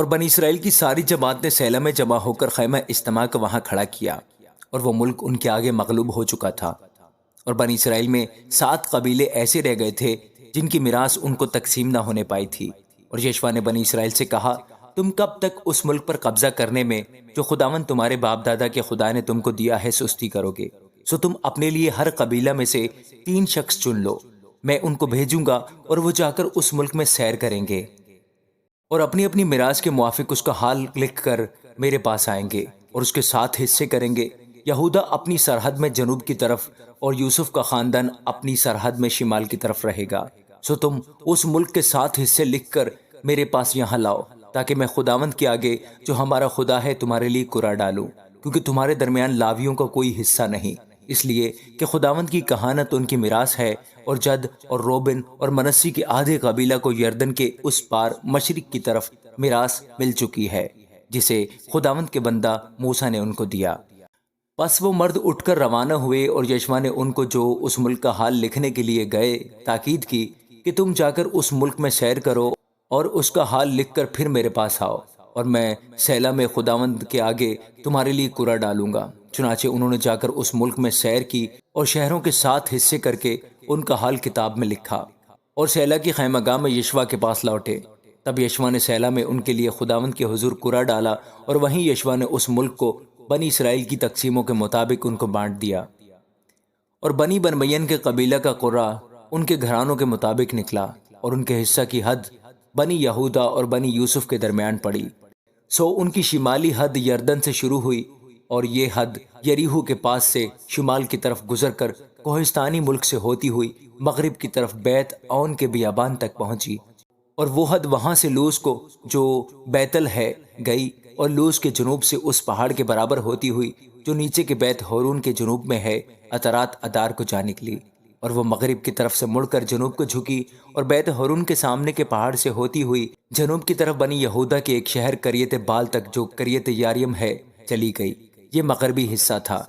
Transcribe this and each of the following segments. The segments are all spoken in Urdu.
اور بنی اسرائیل کی ساری جماعت نے سیلہ میں جمع ہو کر خیمہ اجتماع کو وہاں کھڑا کیا، اور وہ ملک ان کے آگے مغلوب ہو چکا تھا۔ اور بنی اسرائیل میں 7 قبیلے ایسے رہ گئے تھے جن کی میراث ان کو تقسیم نہ ہونے پائی تھی۔ اور یشوع نے بنی اسرائیل سے کہا، تم کب تک اس ملک پر قبضہ کرنے میں جو خداوند تمہارے باپ دادا کے خدا نے تم کو دیا ہے سستی کرو گے؟ سو تم اپنے لیے ہر قبیلہ میں سے 3 شخص چن لو، میں ان کو بھیجوں گا اور وہ جا کر اس ملک میں سیر کریں گے اور اپنی اپنی میراث کے موافق اس کا حال لکھ کر میرے پاس آئیں گے اور اس کے 7 حصے کریں گے۔ یہودا اپنی سرحد میں جنوب کی طرف اور یوسف کا خاندان اپنی سرحد میں شمال کی طرف رہے گا۔ سو تم اس ملک کے 7 حصے لکھ کر میرے پاس یہاں لاؤ، تاکہ میں خداوند کے آگے جو ہمارا خدا ہے تمہارے لیے کرا ڈالوں، کیونکہ تمہارے درمیان لاویوں کا کوئی حصہ نہیں، اس لیے کہ خداوند کی کہانت ان کی میراث ہے۔ اور جد اور روبن اور منسی کے آدھے قبیلہ کو یردن کے اس پار مشرق کی طرف میراث مل چکی ہے، جسے خداوند کے بندہ موسیٰ نے ان کو دیا۔ پس وہ مرد اٹھ کر روانہ ہوئے، اور یشوع نے ان کو جو اس ملک کا حال لکھنے کے لیے گئے تاکید کی کہ تم جا کر اس ملک میں سیر کرو اور اس کا حال لکھ کر پھر میرے پاس آؤ، اور میں سیلہ میں خداوند کے آگے تمہارے لیے کرا ڈالوں گا۔ چنانچہ انہوں نے جا کر اس ملک میں سیر کی اور شہروں کے 7 حصے کر کے ان کا حال کتاب میں لکھا، اور سیلہ کی خیمہ گاہ میں یشوع کے پاس لوٹے۔ تب یشوع نے سیلہ میں ان کے لیے خداوند کے حضور کرا ڈالا، اور وہیں یشوع نے اس ملک کو بنی اسرائیل کی تقسیموں کے مطابق ان کو بانٹ دیا۔ اور بنی بنمین کے قبیلہ کا قرہ ان کے گھرانوں کے مطابق نکلا، اور ان کے حصہ کی حد بنی یہودا اور بنی یوسف کے درمیان پڑی۔ سو ان کی شمالی حد یردن سے شروع ہوئی، اور یہ حد یریحو کے پاس سے شمال کی طرف گزر کر کوہستانی ملک سے ہوتی ہوئی مغرب کی طرف بیت اون کے بیابان تک پہنچی، اور وہ حد وہاں سے لوز کو جو بیتل ہے گئی، اور لوز کے جنوب سے اس پہاڑ کے برابر ہوتی ہوئی جو نیچے کے بیت ہورون کے جنوب میں ہے اترات ادار کو جا نکلی، اور وہ مغرب کی طرف سے مڑ کر جنوب کو جھکی، اور بیت ہورون کے سامنے کے پہاڑ سے ہوتی ہوئی جنوب کی طرف بنی یہودا کے ایک شہر کریت بال تک جو کریت یاریم ہے چلی گئی۔ یہ مغربی حصہ تھا۔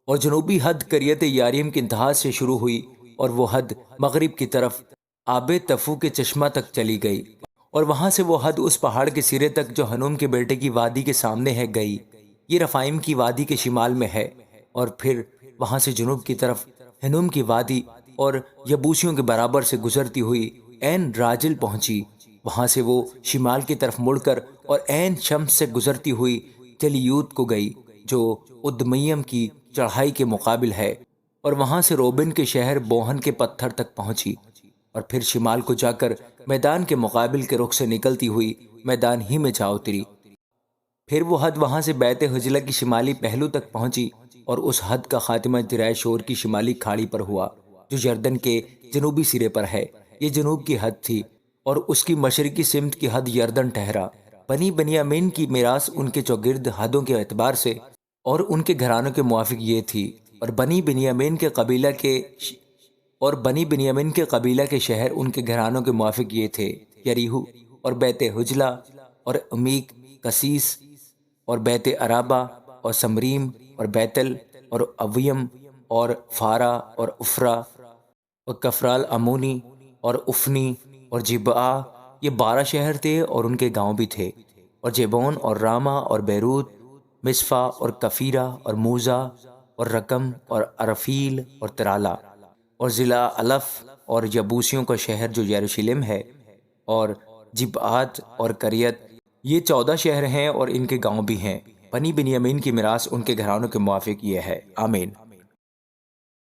اور جنوبی حد کریت یاریم کی انتہا سے شروع ہوئی، اور وہ حد مغرب کی طرف آب تفو کے چشمہ تک چلی گئی، اور وہاں سے وہ حد اس پہاڑ کے سرے تک جو ہنوم کے بیٹے کی وادی کے سامنے ہے گئی، یہ رفائم کی وادی کے شمال میں ہے۔ اور پھر وہاں سے جنوب کی طرف ہنوم کی وادی اور یبوسیوں کے برابر سے گزرتی ہوئی عین راجل پہنچی، وہاں سے وہ شمال کی طرف مڑ کر اور عین شمس سے گزرتی ہوئی چلیوت کو گئی جو ادمیم کی چڑھائی کے مقابل ہے، اور وہاں سے روبن کے شہر بوہن کے پتھر تک پہنچی، اور پھر شمال کو جا کر میدان کے مقابل کے رخ سے نکلتی ہوئی میدان ہی میں جا اتری۔ پھر وہ حد وہاں سے بیت حجلہ کی شمالی پہلو تک پہنچی، اور اس حد کا خاتمہ دریا شور کی شمالی کھاڑی پر ہوا جو یردن کے جنوبی سرے پر ہے۔ یہ جنوب کی حد تھی، اور اس کی مشرقی سمت کی حد یردن ٹھہرا۔ بنی بنیامین کی میراث ان کے چوگرد حدوں کے اعتبار سے اور ان کے گھرانوں کے موافق یہ تھی، اور بنی بنیامین کے قبیلہ کے شہر ان کے گھرانوں کے موافق یہ تھے: یریحو اور بیت حجلہ اور امیک کسیس اور بیت عرابہ اور سمریم اور بیتل اور اویم اور فارا اور افرا اور کفرال امونی اور افنی اور جبعہ، یہ 12 شہر تھے اور ان کے گاؤں بھی تھے، اور جیبون اور راما اور بیروت، مصفا اور کفیرہ اور موزہ اور رقم اور عرفیل اور ترالا اور ضلع الف اور یبوسیوں کا شہر جو یروشلم ہے، اور جبعات اور کریت، یہ 14 شہر ہیں اور ان کے گاؤں بھی ہیں۔ بنی بنیامین کی میراث ان کے گھرانوں کے موافق یہ ہے۔ آمین۔